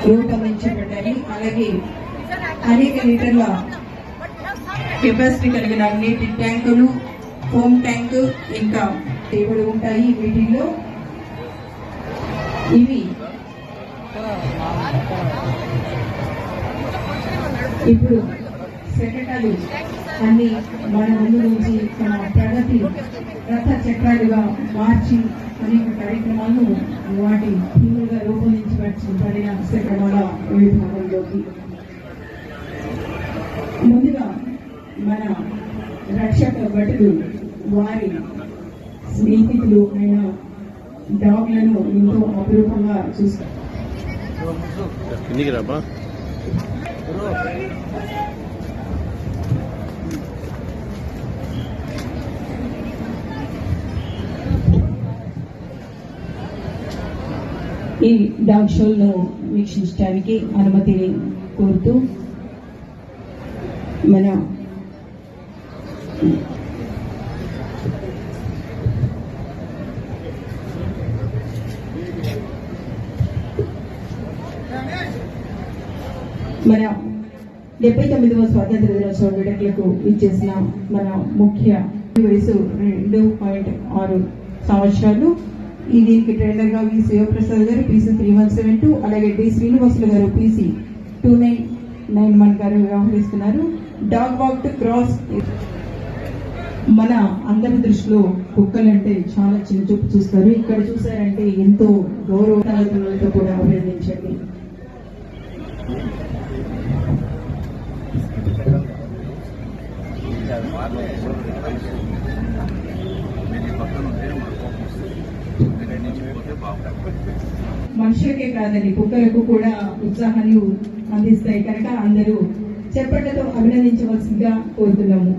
రూపొందించబడ్డాయి. అలాగే అనేక లీటర్ల కెపాసిటీ కలిగిన నీటి ట్యాంకులు, ఫోమ్ ట్యాంకు ఇంకా టేబుల్ ఉంటాయి. వీటిల్లో ఇవి ఇప్పుడు సెక్రటరీ అన్ని మన ముందు నుంచి తన ప్రగతి రథ చక్రాలుగా మార్చి అనేక కార్యక్రమాలను వాటి థీములుగా రూపొందించబడిన క్రమాల విభాగంలోకి ముందుగా మన రక్షక భటులు వారి స్నేహితులు అయిన డాగ్లను ఎంతో అపురూపంగా చూస్తారు. ఈ డాగ్ షోలను వీక్షించడానికి అనుమతిని కోరుతూ మన మన 79వ స్వాతంత్ర దినోత్సవ వేడుకలకు ఇచ్చేసిన మన ముఖ్య వయసు 2.6 సంవత్సరాలు. ఈ దీనికి ట్రైనర్ గా వి శివప్రసాద్ గారు PC 3172, అలాగే డి శ్రీనివాసులు గారు PC 2991 గారు వ్యవహరిస్తున్నారు. Dog walk to cross. మన అందరి దృష్టిలో కుక్కలంటే చాలా చిన్న చూపు చూస్తారు. ఇక్కడ చూసారంటే ఎంతో గౌరవతో కూడా అభినందించండి. మనుషులకే కాదండి, కుక్కలకు కూడా ఉత్సాహాన్ని అందిస్తాయి కనుక అందరూ చప్పట్లతో అభినందించవలసిందిగా కోరుతున్నాము.